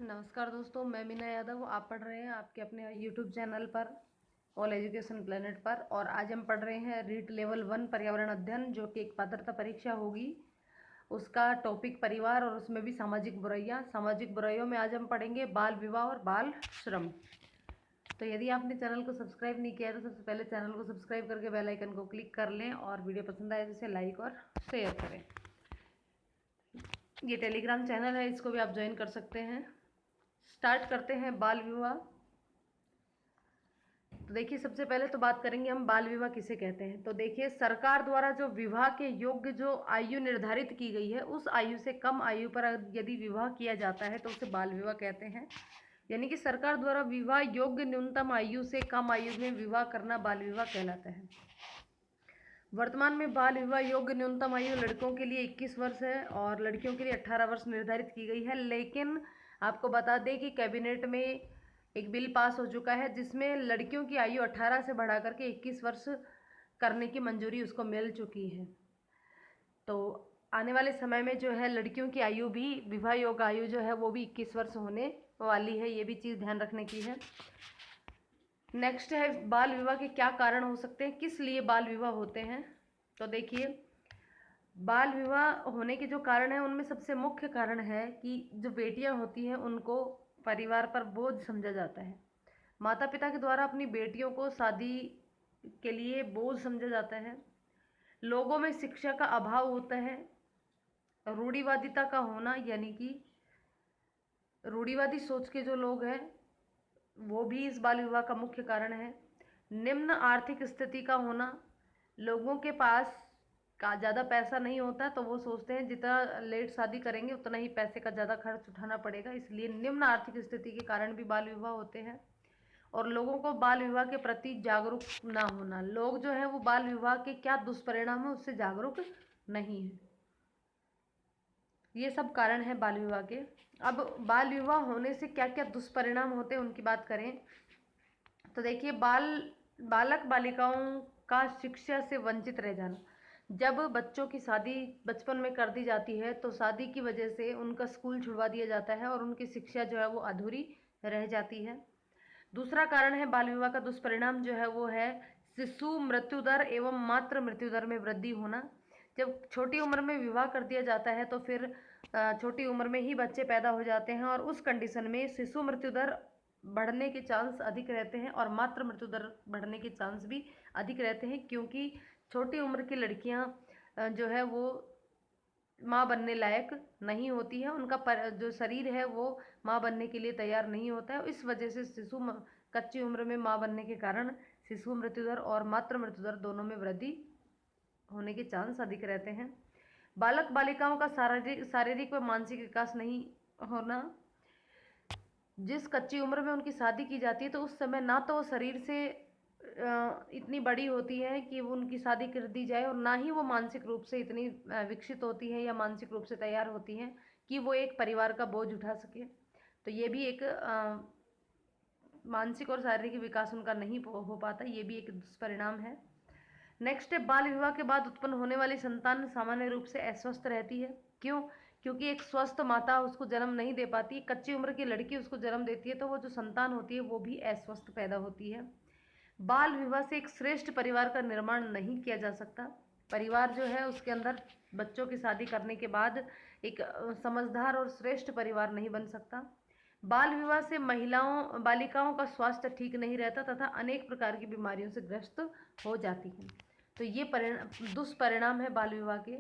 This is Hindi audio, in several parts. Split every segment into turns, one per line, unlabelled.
नमस्कार दोस्तों, मैं मीना यादव। आप पढ़ रहे हैं आपके अपने यूट्यूब चैनल पर ऑल एजुकेशन प्लेनेट पर। और आज हम पढ़ रहे हैं रीट लेवल 1 पर्यावरण अध्ययन, जो कि एक पात्रता परीक्षा होगी। उसका टॉपिक परिवार और उसमें भी सामाजिक बुराइयां। सामाजिक बुराइयों में आज हम पढ़ेंगे बाल विवाह और बाल श्रम। तो यदि आपने चैनल को सब्सक्राइब नहीं किया है तो सबसे पहले चैनल को सब्सक्राइब करके बेल आइकन को क्लिक कर लें और वीडियो पसंद आए तो इसे लाइक और शेयर करें। ये टेलीग्राम चैनल है, इसको भी आप ज्वाइन कर सकते हैं। स्टार्ट करते हैं बाल विवाह। तो देखिए, सबसे पहले तो बात करेंगे हम बाल विवाह किसे कहते हैं। तो देखिए, सरकार द्वारा जो विवाह के योग्य जो आयु निर्धारित की गई है, उस आयु से कम आयु पर यदि विवाह किया जाता है तो उसे बाल विवाह कहते हैं। यानी कि सरकार द्वारा विवाह योग्य न्यूनतम आयु से कम आयु में विवाह करना बाल विवाह कहलाता है। वर्तमान में बाल विवाह योग्य न्यूनतम आयु लड़कों के लिए 21 वर्ष है और लड़कियों के लिए 18 वर्ष निर्धारित की गई है। लेकिन आपको बता दें कि कैबिनेट में एक बिल पास हो चुका है जिसमें लड़कियों की आयु 18 से बढ़ा करके 21 वर्ष करने की मंजूरी उसको मिल चुकी है। तो आने वाले समय में जो है लड़कियों की आयु भी, विवाह योग्य आयु जो है वो भी 21 वर्ष होने वाली है। ये भी चीज़ ध्यान रखने की है। नेक्स्ट है बाल विवाह के क्या कारण हो सकते हैं, किस लिए बाल विवाह होते हैं। तो देखिए, बाल विवाह होने के जो कारण हैं उनमें सबसे मुख्य कारण है कि जो बेटियां होती हैं उनको परिवार पर बोझ समझा जाता है। माता पिता के द्वारा अपनी बेटियों को शादी के लिए बोझ समझा जाता है। लोगों में शिक्षा का अभाव होता है। रूढ़िवादिता का होना, यानी कि रूढ़िवादी सोच के जो लोग हैं वो भी इस बाल विवाह का मुख्य कारण है। निम्न आर्थिक स्थिति का होना, लोगों के पास का ज़्यादा पैसा नहीं होता तो वो सोचते हैं जितना लेट शादी करेंगे उतना ही पैसे का ज़्यादा खर्च उठाना पड़ेगा, इसलिए निम्न आर्थिक स्थिति के कारण भी बाल विवाह होते हैं। और लोगों को बाल विवाह के प्रति जागरूक ना होना, लोग जो है वो बाल विवाह के क्या दुष्परिणाम है उससे जागरूक नहीं है। ये सब कारण है बाल विवाह के। अब बाल विवाह होने से क्या क्या दुष्परिणाम होते हैं उनकी बात करें तो देखिए, बालक बालिकाओं का शिक्षा से वंचित रह जाना। जब बच्चों की शादी बचपन में कर दी जाती है तो शादी की वजह से उनका स्कूल छुड़वा दिया जाता है और उनकी शिक्षा जो है वो अधूरी रह जाती है। दूसरा कारण है बाल विवाह का दुष्परिणाम जो है वो है शिशु मृत्यु दर एवं मातृ मृत्यु दर में वृद्धि होना। जब छोटी उम्र में विवाह कर दिया जाता है तो फिर छोटी उम्र में ही बच्चे पैदा हो जाते हैं और उस कंडीशन में शिशु मृत्यु दर बढ़ने के चांस अधिक रहते हैं और मातृ मृत्यु दर बढ़ने के चांस भी अधिक रहते हैं, क्योंकि छोटी उम्र की लड़कियां जो है वो माँ बनने लायक नहीं होती है। उनका जो शरीर है वो माँ बनने के लिए तैयार नहीं होता है। इस वजह से कच्ची उम्र में माँ बनने के कारण शिशु मृत्यु दर और मातृ मृत्यु दर दोनों में वृद्धि होने के चांस अधिक रहते हैं। बालक बालिकाओं का शारीरिक व मानसिक विकास नहीं होना। जिस कच्ची उम्र में उनकी शादी की जाती है तो उस समय ना तो वो शरीर से इतनी बड़ी होती है कि वो उनकी शादी कर दी जाए, और ना ही वो मानसिक रूप से इतनी विकसित होती है या मानसिक रूप से तैयार होती हैं कि वो एक परिवार का बोझ उठा सके। तो ये भी एक मानसिक और शारीरिक विकास उनका नहीं हो पाता, ये भी एक दुष्परिणाम है। नेक्स्ट है बाल विवाह के बाद उत्पन्न होने वाली संतान सामान्य रूप से अस्वस्थ रहती है। क्यों? क्योंकि एक स्वस्थ माता उसको जन्म नहीं दे पाती। कच्ची उम्र की लड़की उसको जन्म देती है तो वो जो संतान होती है वो भी अस्वस्थ पैदा होती है। बाल विवाह से एक श्रेष्ठ परिवार का निर्माण नहीं किया जा सकता। परिवार जो है उसके अंदर बच्चों की शादी करने के बाद एक समझदार और श्रेष्ठ परिवार नहीं बन सकता। बाल विवाह से बालिकाओं का स्वास्थ्य ठीक नहीं रहता तथा अनेक प्रकार की बीमारियों से ग्रस्त हो जाती हैं। तो ये दुष्परिणाम है बाल विवाह के।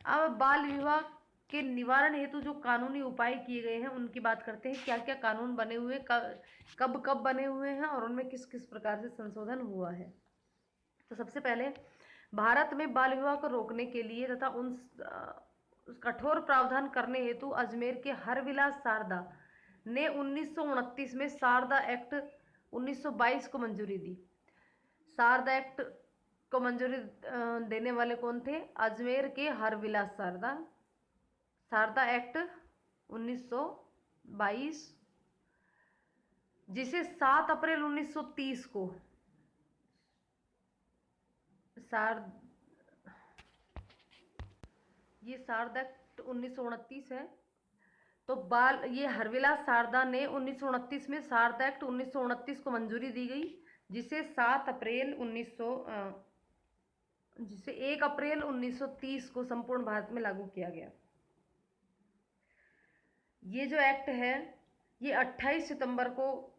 अब बाल विवाह के निवारण हेतु जो कानूनी उपाय किए गए हैं उनकी बात करते हैं। क्या क्या कानून बने हुए, कब कब बने हुए हैं और उनमें किस किस प्रकार से संशोधन हुआ है। तो सबसे पहले भारत में बाल विवाह को रोकने के लिए तथा उन कठोर प्रावधान करने हेतु अजमेर के हरविलास शारदा ने 1929 में शारदा एक्ट 1922 को मंजूरी दी। शारदा एक्ट को मंजूरी देने वाले कौन थे? अजमेर के हरविलास शारदा। शारदा एक्ट 1922 जिसे 7 अप्रैल 1930 को ये शारदा एक्ट 1929 है तो बाल ये हरविलास शारदा ने 1929 में शारदा एक्ट 1929 को मंजूरी दी गई, जिसे 1 अप्रैल 1930 को संपूर्ण भारत में लागू किया गया। ये जो एक्ट है ये 28 सितंबर को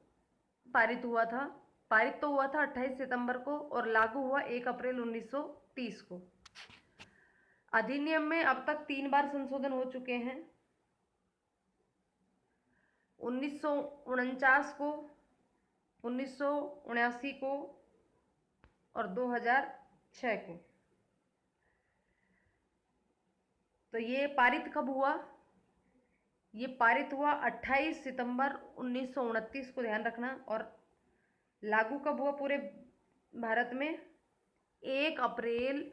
पारित हुआ था। पारित तो हुआ था 28 सितंबर को और लागू हुआ 1 अप्रैल 1930 को। अधिनियम में अब तक 3 बार संशोधन हो चुके हैं। 1949 को, 1979 को और 2006 को। तो ये पारित कब हुआ? ये पारित हुआ 28 सितंबर 1929 को, ध्यान रखना। और लागू कब हुआ पूरे भारत में? 1 अप्रैल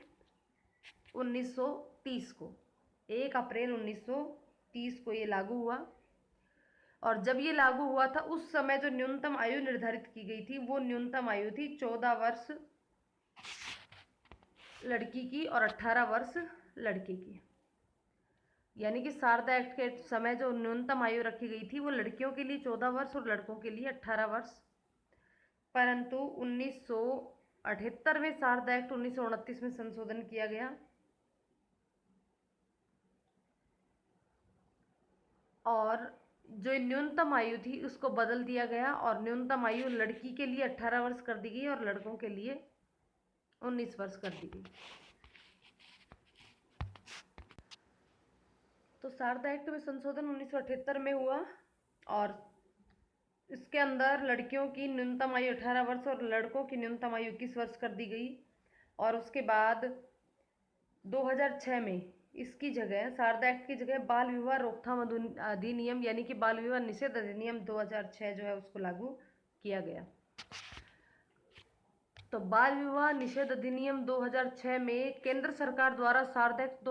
1930 को। 1 अप्रैल 1930 को ये लागू हुआ। और जब ये लागू हुआ था उस समय जो न्यूनतम आयु निर्धारित की गई थी वो न्यूनतम आयु थी 14 वर्ष लड़की की और 18 वर्ष लड़के की। यानी कि शारदा एक्ट के समय जो न्यूनतम आयु रखी गई थी वो लड़कियों के लिए 14 वर्ष और लड़कों के लिए 18 वर्ष। परंतु 1978 में शारदा एक्ट 1929 में संशोधन किया गया और जो न्यूनतम आयु थी उसको बदल दिया गया और न्यूनतम आयु लड़की के लिए 18 वर्ष कर दी गई और लड़कों के लिए 19 वर्ष कर दी गई। तो शारदा एक्ट में संशोधन 1978 में हुआ और इसके अंदर लड़कियों की न्यूनतम आयु 18 वर्ष और लड़कों की न्यूनतम आयु 21 वर्ष कर दी गई। और उसके बाद 2006 में इसकी जगह, शारदा एक्ट की जगह, बाल विवाह रोकथाम अधिनियम यानी कि बाल विवाह निषेध अधिनियम 2006 जो है उसको लागू किया गया। तो बाल विवाह निषेध अधिनियम 2006 में केंद्र सरकार द्वारा शारदा एक्ट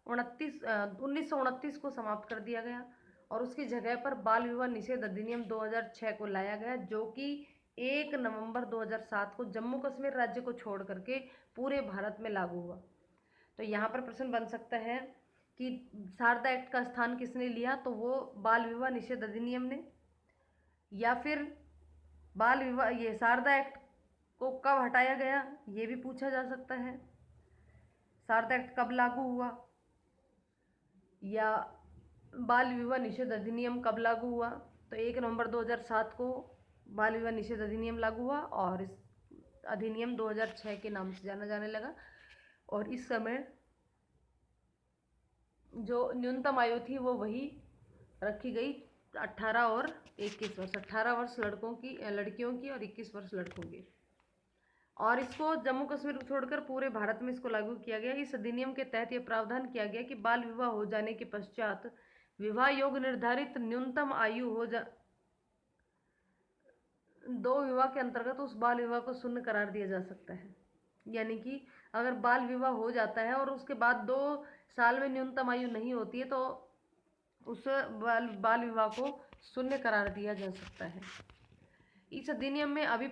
1929 को समाप्त कर दिया गया और उसकी जगह पर बाल विवाह निषेध अधिनियम 2006 को लाया गया, जो कि 1 नवंबर 2007 को जम्मू कश्मीर राज्य को छोड़ करके पूरे भारत में लागू हुआ। तो यहाँ पर प्रश्न बन सकता है कि शारदा एक्ट का स्थान किसने लिया? तो वो बाल विवाह निषेध अधिनियम ने, या फिर बाल विवाह, ये शारदा एक्ट को कब हटाया गया ये भी पूछा जा सकता है। शारदा एक्ट कब लागू हुआ या बाल विवाह निषेध अधिनियम कब लागू हुआ? तो 1 नवंबर 2007 को बाल विवाह निषेध अधिनियम लागू हुआ और इस अधिनियम 2006 के नाम से जाना जाने लगा। और इस समय जो न्यूनतम आयु थी वो वही रखी गई, 18 और 21 वर्ष। 18 वर्ष लड़कियों की और 21 वर्ष लड़कों की। और इसको जम्मू कश्मीर को छोड़कर पूरे भारत में इसको लागू किया गया। इस अधिनियम के तहत यह प्रावधान किया गया कि बाल विवाह हो जाने के पश्चात विवाह योग्य निर्धारित न्यूनतम आयु हो 2 विवाह के अंतर्गत उस बाल विवाह को शून्य करार दिया जा सकता है। यानी कि अगर बाल विवाह हो जाता है और उसके बाद 2 साल में न्यूनतम आयु नहीं होती है तो उस बाल विवाह को शून्य करार दिया जा सकता है। इस अधिनियम में अभी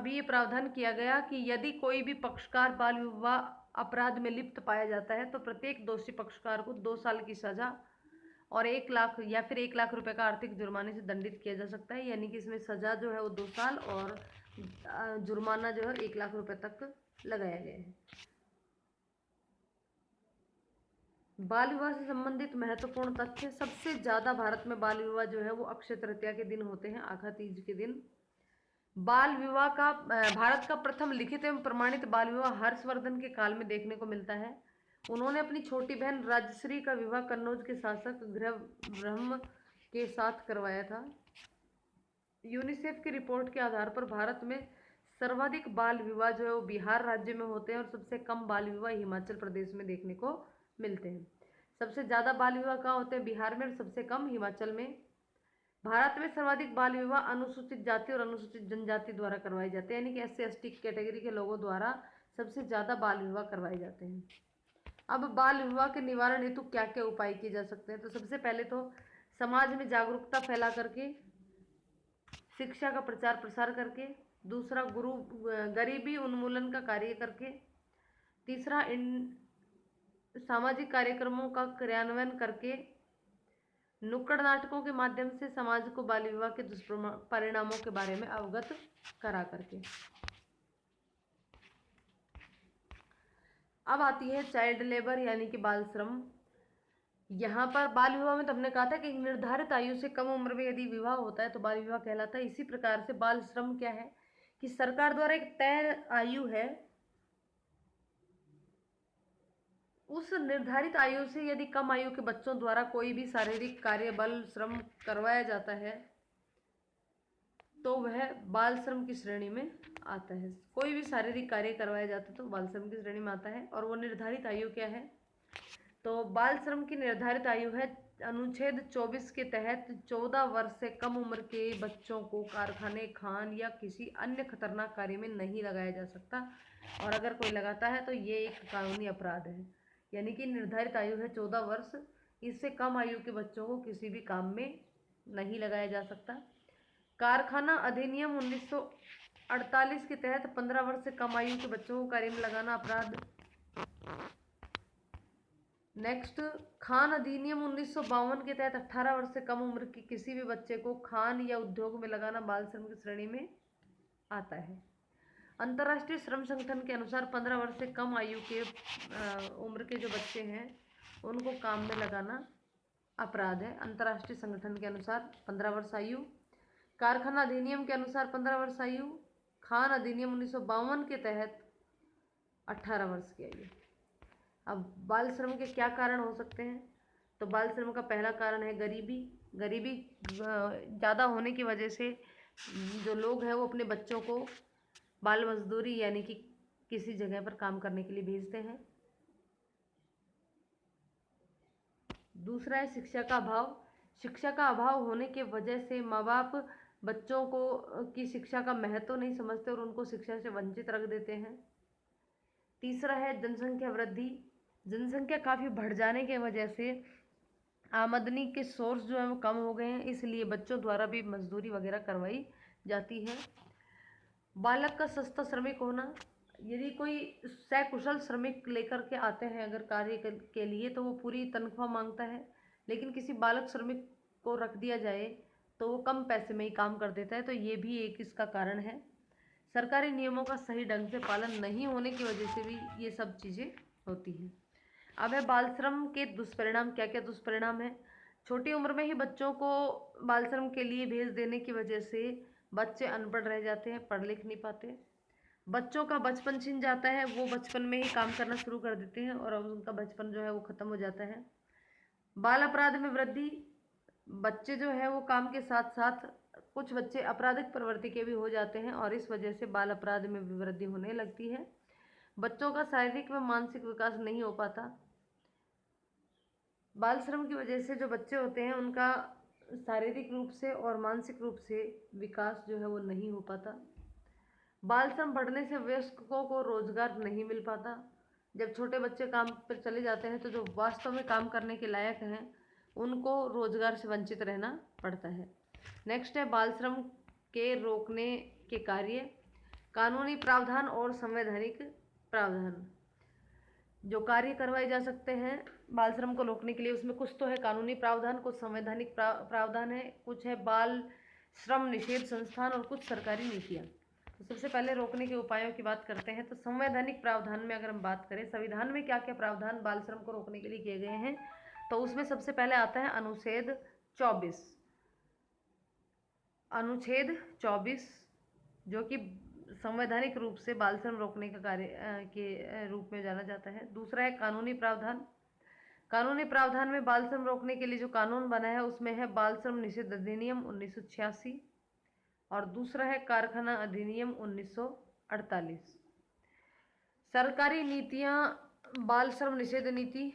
ये प्रावधान किया गया कि यदि कोई भी पक्षकार बाल विवाह अपराध में लिप्त पाया जाता है तो प्रत्येक दोषी पक्षकार को 2 साल की सजा और 1 लाख या फिर 1 लाख रुपए का आर्थिक जुर्माने से दंडित किया जा सकता है। यानी कि इसमें सजा जो है वो 2 साल और जुर्माना जो है 1 लाख रुपए तक लगाया गया है। बाल विवाह से संबंधित महत्वपूर्ण तथ्य: सबसे ज़्यादा भारत में बाल विवाह जो है वो अक्षय तृतीया के दिन होते हैं, आखा तीज के दिन। बाल विवाह का भारत का प्रथम लिखित एवं प्रमाणित बाल विवाह हर्षवर्धन के काल में देखने को मिलता है। उन्होंने अपनी छोटी बहन राजश्री का विवाह कन्नौज के शासक गृह ब्रह्म के साथ करवाया था। यूनिसेफ की रिपोर्ट के आधार पर भारत में सर्वाधिक बाल विवाह जो है वो बिहार राज्य में होते हैं और सबसे कम बाल विवाह हिमाचल प्रदेश में देखने को मिलते हैं। सबसे ज़्यादा बाल विवाह कहाँ होते हैं? बिहार में, और सबसे कम हिमाचल में। भारत में सर्वाधिक बाल विवाह अनुसूचित जाति और अनुसूचित जनजाति द्वारा करवाए जाते हैं, यानी कि SC/ST कैटेगरी के लोगों द्वारा सबसे ज़्यादा बाल विवाह करवाए जाते हैं। अब बाल विवाह के निवारण हेतु क्या क्या उपाय किए जा सकते हैं? तो सबसे पहले तो समाज में जागरूकता फैला करके, शिक्षा का प्रचार प्रसार करके, दूसरा गरीबी उन्मूलन का कार्य करके, तीसरा इन सामाजिक कार्यक्रमों का क्रियान्वयन करके, नुक्कड़ नाटकों के माध्यम से समाज को बाल विवाह के दुष्परिणामों के बारे में अवगत करा करके। अब आती है चाइल्ड लेबर यानी कि बाल श्रम। यहाँ पर बाल विवाह में तो हमने कहा था कि निर्धारित आयु से कम उम्र में यदि विवाह होता है तो बाल विवाह कहलाता है। इसी प्रकार से बाल श्रम क्या है कि सरकार द्वारा एक तय आयु है, उस निर्धारित आयु से यदि कम आयु के बच्चों द्वारा कोई भी शारीरिक कार्य बाल श्रम करवाया जाता है तो वह बाल श्रम की श्रेणी में आता है। कोई भी शारीरिक कार्य करवाया जाता है तो बाल श्रम की श्रेणी में आता है। और वो निर्धारित आयु क्या है, तो बाल श्रम की निर्धारित आयु है अनुच्छेद 24 के तहत 14 वर्ष से कम उम्र के बच्चों को कारखाने, खान या किसी अन्य खतरनाक कार्य में नहीं लगाया जा सकता, और अगर कोई लगाता है तो ये एक कानूनी अपराध है। यानी कि निर्धारित आयु है 14 वर्ष, इससे कम आयु के बच्चों को किसी भी काम में नहीं लगाया जा सकता। कारखाना अधिनियम 1948 के तहत 15 वर्ष से कम आयु के बच्चों को कार्य में लगाना अपराध। नेक्स्ट, खान अधिनियम 1952 के तहत 18 वर्ष से कम उम्र के किसी भी बच्चे को खान या उद्योग में लगाना बाल श्रम की श्रेणी में आता है। अंतर्राष्ट्रीय श्रम संगठन के अनुसार 15 वर्ष से कम आयु के उम्र के जो बच्चे हैं उनको काम में लगाना अपराध है। अंतर्राष्ट्रीय संगठन के अनुसार 15 वर्ष आयु, कारखाना अधिनियम के अनुसार 15 वर्ष आयु, खान अधिनियम 1952 के तहत 18 वर्ष की आयु। अब बाल श्रम के क्या कारण हो सकते हैं, तो बाल श्रम का पहला कारण है गरीबी। गरीबी ज़्यादा होने की वजह से जो लोग हैं वो अपने बच्चों को बाल मजदूरी यानी कि किसी जगह पर काम करने के लिए भेजते हैं। दूसरा है शिक्षा का अभाव। शिक्षा का अभाव होने के वजह से माँ बाप बच्चों को की शिक्षा का महत्व नहीं समझते और उनको शिक्षा से वंचित रख देते हैं। तीसरा है जनसंख्या वृद्धि। जनसंख्या काफ़ी बढ़ जाने की वजह से आमदनी के सोर्स जो है वो कम हो गए हैं, इसलिए बच्चों द्वारा भी मजदूरी वगैरह करवाई जाती है। बालक का सस्ता श्रमिक होना। यदि कोई सकुशल श्रमिक लेकर के आते हैं अगर कार्य के लिए तो वो पूरी तनख्वाह मांगता है, लेकिन किसी बालक श्रमिक को रख दिया जाए तो वो कम पैसे में ही काम कर देता है, तो ये भी एक इसका कारण है। सरकारी नियमों का सही ढंग से पालन नहीं होने की वजह से भी ये सब चीज़ें होती हैं। अब है बाल श्रम के दुष्परिणाम। क्या क्या दुष्परिणाम है? छोटी उम्र में ही बच्चों को बाल श्रम के लिए भेज देने की वजह से बच्चे अनपढ़ रह जाते हैं, पढ़ लिख नहीं पाते। बच्चों का बचपन छिन जाता है, वो बचपन में ही काम करना शुरू कर देते हैं और अब उनका बचपन जो है वो ख़त्म हो जाता है। बाल अपराध में वृद्धि। बच्चे जो है वो काम के साथ साथ कुछ बच्चे आपराधिक प्रवृत्ति के भी हो जाते हैं और इस वजह से बाल अपराध में भी वृद्धि होने लगती है। बच्चों का शारीरिक व मानसिक विकास नहीं हो पाता। बाल श्रम की वजह से जो बच्चे होते हैं उनका शारीरिक रूप से और मानसिक रूप से विकास जो है वो नहीं हो पाता। बाल श्रम बढ़ने से वयस्कों को रोजगार नहीं मिल पाता। जब छोटे बच्चे काम पर चले जाते हैं तो जो वास्तव में काम करने के लायक हैं उनको रोजगार से वंचित रहना पड़ता है। नेक्स्ट है बाल श्रम के रोकने के कार्य। कानूनी प्रावधान और संवैधानिक प्रावधान। जो कार्य करवाए जा सकते हैं बाल श्रम को रोकने के लिए उसमें कुछ तो है कानूनी प्रावधान, कुछ संवैधानिक प्रावधान है, कुछ है बाल श्रम निषेध संस्थान और कुछ सरकारी नीतियाँ। तो सबसे पहले रोकने के उपायों की बात करते हैं। तो संवैधानिक प्रावधान में अगर हम बात करें संविधान में क्या क्या प्रावधान बाल श्रम को रोकने के लिए किए गए हैं, तो उसमें सबसे पहले आता है अनुच्छेद 24। अनुच्छेद 24 जो कि संवैधानिक रूप से बाल श्रम रोकने का कार्य के रूप में जाना जाता है। दूसरा है कानूनी प्रावधान। कानूनी प्रावधान में बाल श्रम रोकने के लिए जो कानून बना है उसमें है बाल श्रम निषेध अधिनियम 1986 और दूसरा है कारखाना अधिनियम 1948। सरकारी नीतियां बाल श्रम निषेध नीति।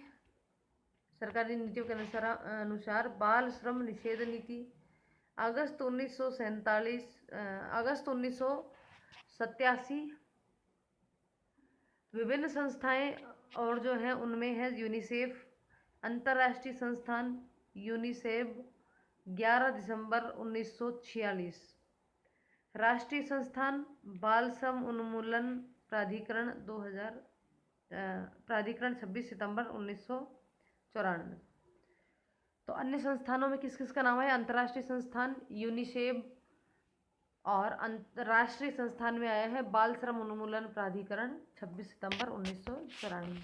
सरकारी नीतियों के अनुसार बाल श्रम निषेध नीति अगस्त 1987। विभिन्न संस्थाएं और जो है उनमें है यूनिसेफ, अंतर्राष्ट्रीय संस्थान यूनिसेफ 11 दिसंबर 1946। राष्ट्रीय संस्थान बाल श्रम उन्मूलन प्राधिकरण 26 सितंबर 1994। तो अन्य संस्थानों में किस किस का नाम है? अंतर्राष्ट्रीय संस्थान यूनिसेफ और अंतर्राष्ट्रीय संस्थान में आया है बाल श्रम उन्मूलन प्राधिकरण 26 सितंबर 1994।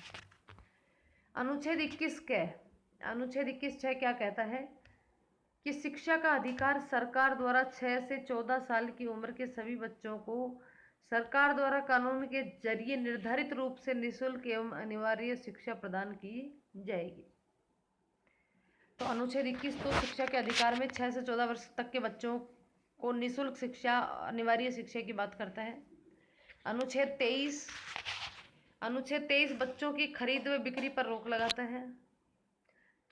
अनुच्छेद 21 क अनुच्छेद 21(6) क्या कहता है कि शिक्षा का अधिकार सरकार द्वारा 6 से 14 साल की उम्र के सभी बच्चों को सरकार द्वारा कानून के जरिए निर्धारित रूप से निःशुल्क एवं अनिवार्य शिक्षा प्रदान की जाएगी। तो अनुच्छेद 21 तो शिक्षा के अधिकार में 6 से 14 वर्ष तक के बच्चों को निःशुल्क शिक्षा, अनिवार्य शिक्षा की बात करता है। अनुच्छेद 23 बच्चों की खरीद व बिक्री पर रोक लगाता है।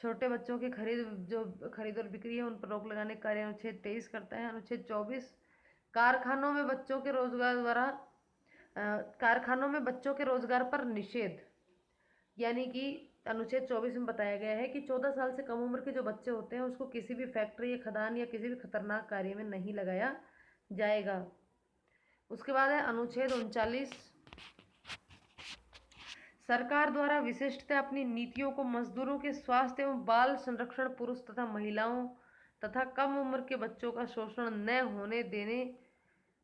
छोटे बच्चों की खरीद और बिक्री है उन पर रोक लगाने का कार्य अनुच्छेद 23 करता है। अनुच्छेद 24 कारखानों में बच्चों के रोजगार पर निषेध, यानी कि अनुच्छेद 24 में बताया गया है कि 14 साल से कम उम्र के जो बच्चे होते हैं उसको किसी भी फैक्ट्री या खदान या किसी भी खतरनाक कार्य में नहीं लगाया जाएगा। उसके बाद है अनुच्छेद 39, सरकार द्वारा विशिष्टतः अपनी नीतियों को मजदूरों के स्वास्थ्य एवं बाल संरक्षण, पुरुष तथा महिलाओं तथा कम उम्र के बच्चों का शोषण न होने देने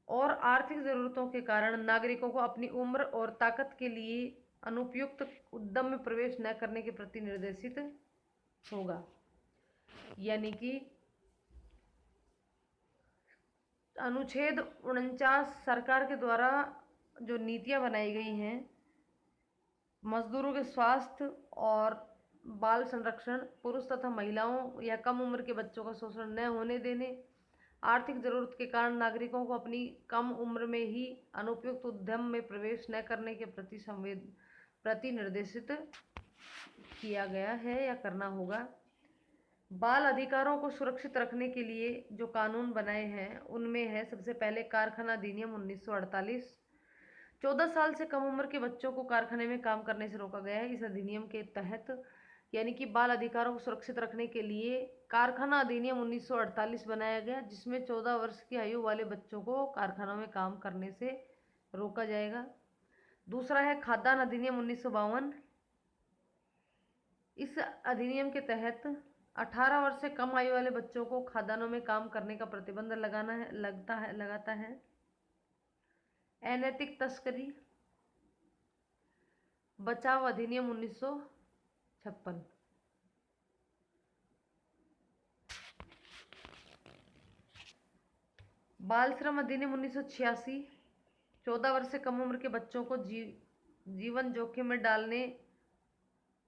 और आर्थिक जरूरतों के कारण नागरिकों को अपनी उम्र और ताकत के लिए अनुपयुक्त उद्यम में प्रवेश न करने के प्रति निर्देशित होगा। यानी कि अनुच्छेद 49 सरकार के द्वारा जो नीतियां बनाई गई हैं मजदूरों के स्वास्थ्य और बाल संरक्षण, पुरुष तथा महिलाओं या कम उम्र के बच्चों का शोषण न होने देने, आर्थिक जरूरत के कारण नागरिकों को अपनी कम उम्र में ही अनुपयुक्त उद्यम में प्रवेश न करने के प्रति निर्देशित किया गया है या करना होगा। बाल अधिकारों को सुरक्षित रखने के लिए जो कानून बनाए हैं उनमें है सबसे पहले कारखाना अधिनियम 1948। 14 साल से कम उम्र के बच्चों को कारखाने में काम करने से रोका गया है। इस अधिनियम के तहत यानी कि बाल अधिकारों को सुरक्षित रखने के लिए कारखाना अधिनियम 1948 बनाया गया, जिसमें 14 वर्ष की आयु वाले बच्चों को कारखानों में काम करने से रोका जाएगा। दूसरा है खाद्यान्न अधिनियम 1952। इस अधिनियम के तहत 18 वर्ष से कम आयु वाले बच्चों को खाद्यान्नों में काम करने का प्रतिबंध लगाता है। अनैतिक तस्करी बचाव अधिनियम 1956। बाल श्रम अधिनियम 1986। 14 वर्ष से कम उम्र के बच्चों को जीवन जोखिम में डालने,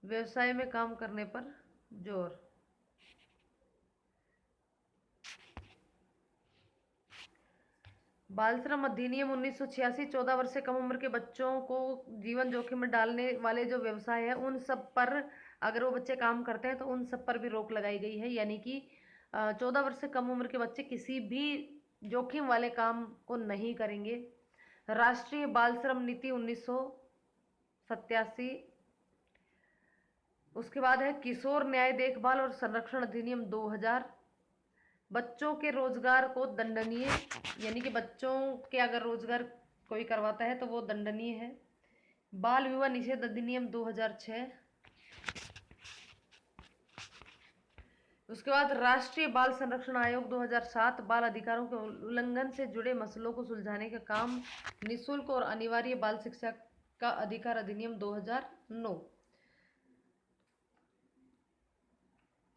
व्यवसाय में काम करने पर जोर। बाल श्रम अधिनियम 1986 14 वर्ष से कम उम्र के बच्चों को जीवन जोखिम में डालने वाले जो व्यवसाय है उन सब पर अगर वो बच्चे काम करते हैं तो उन सब पर भी रोक लगाई गई है। यानी कि 14 वर्ष से कम उम्र के बच्चे किसी भी जोखिम वाले काम को नहीं करेंगे। राष्ट्रीय बाल श्रम नीति 1987। उसके बाद है किशोर न्याय देखभाल और संरक्षण अधिनियम 2000। बच्चों के रोजगार को दंडनीय, यानी कि बच्चों के अगर रोजगार कोई करवाता है तो वो दंडनीय है। बाल विवाह निषेध अधिनियम 2006। उसके बाद राष्ट्रीय बाल संरक्षण आयोग 2007। बाल अधिकारों के उल्लंघन से जुड़े मसलों को सुलझाने का काम निःशुल्क और अनिवार्य बाल शिक्षा का अधिकार अधिनियम 2009।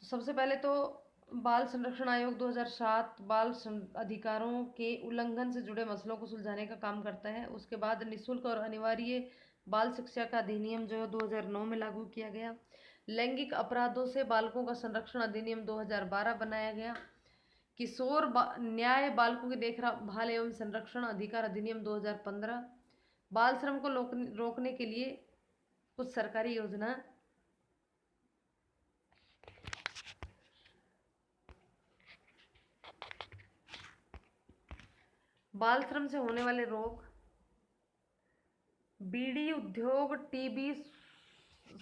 तो सबसे पहले तो बाल संरक्षण आयोग 2007 बाल अधिकारों के उल्लंघन से जुड़े मसलों को सुलझाने का काम करता है। उसके बाद निःशुल्क और अनिवार्य बाल शिक्षा का अधिनियम जो है 2009 में लागू किया गया। लैंगिक अपराधों से बालकों का संरक्षण अधिनियम 2012 बनाया गया। किशोर न्याय बालकों की देखभाल एवं संरक्षण अधिकार अधिनियम 2015। बाल श्रम को रोकने के लिए कुछ सरकारी योजना। बाल श्रम से होने वाले रोग, बीड़ी उद्योग, टीबी,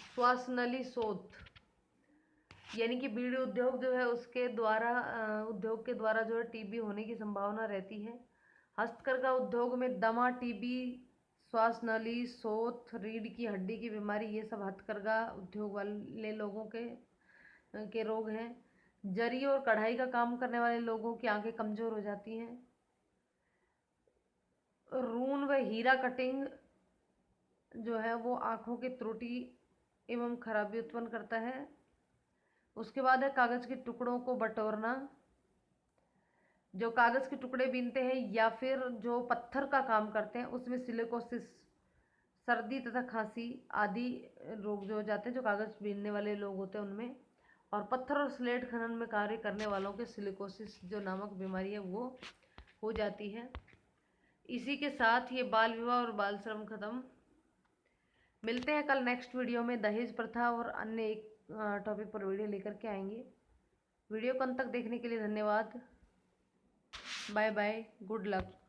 श्वासनली शोथ, यानी कि बीड़ी उद्योग जो है उसके द्वारा उद्योग के द्वारा जो है टीबी होने की संभावना रहती है। हस्तकरघा उद्योग में दमा, टीबी, श्वासनली शोथ, रीढ़ की हड्डी की बीमारी, ये सब हथकरघा उद्योग वाले लोगों के रोग हैं। जरी और कढ़ाई का काम करने वाले लोगों की आंखें कमजोर हो जाती हैं। रून व हीरा कटिंग जो है वो आंखों की त्रुटि एवं खराबी उत्पन्न करता है। उसके बाद है कागज के टुकड़ों को बटोरना। जो कागज के टुकड़े बीनते हैं या फिर जो पत्थर का काम करते हैं उसमें सिलिकोसिस, सर्दी तथा खांसी आदि रोग जो हो जाते हैं जो कागज बीनने वाले लोग होते हैं उनमें। और पत्थर और स्लेट खनन में कार्य करने वालों के सिलिकोसिस जो नामक बीमारी है वो हो जाती है। इसी के साथ ये बाल विवाह और बाल श्रम खत्म। मिलते हैं कल नेक्स्ट वीडियो में। दहेज प्रथा और अन्य एक टॉपिक पर वीडियो लेकर के आएंगे। वीडियो को अंत तक देखने के लिए धन्यवाद। Bye bye, good luck.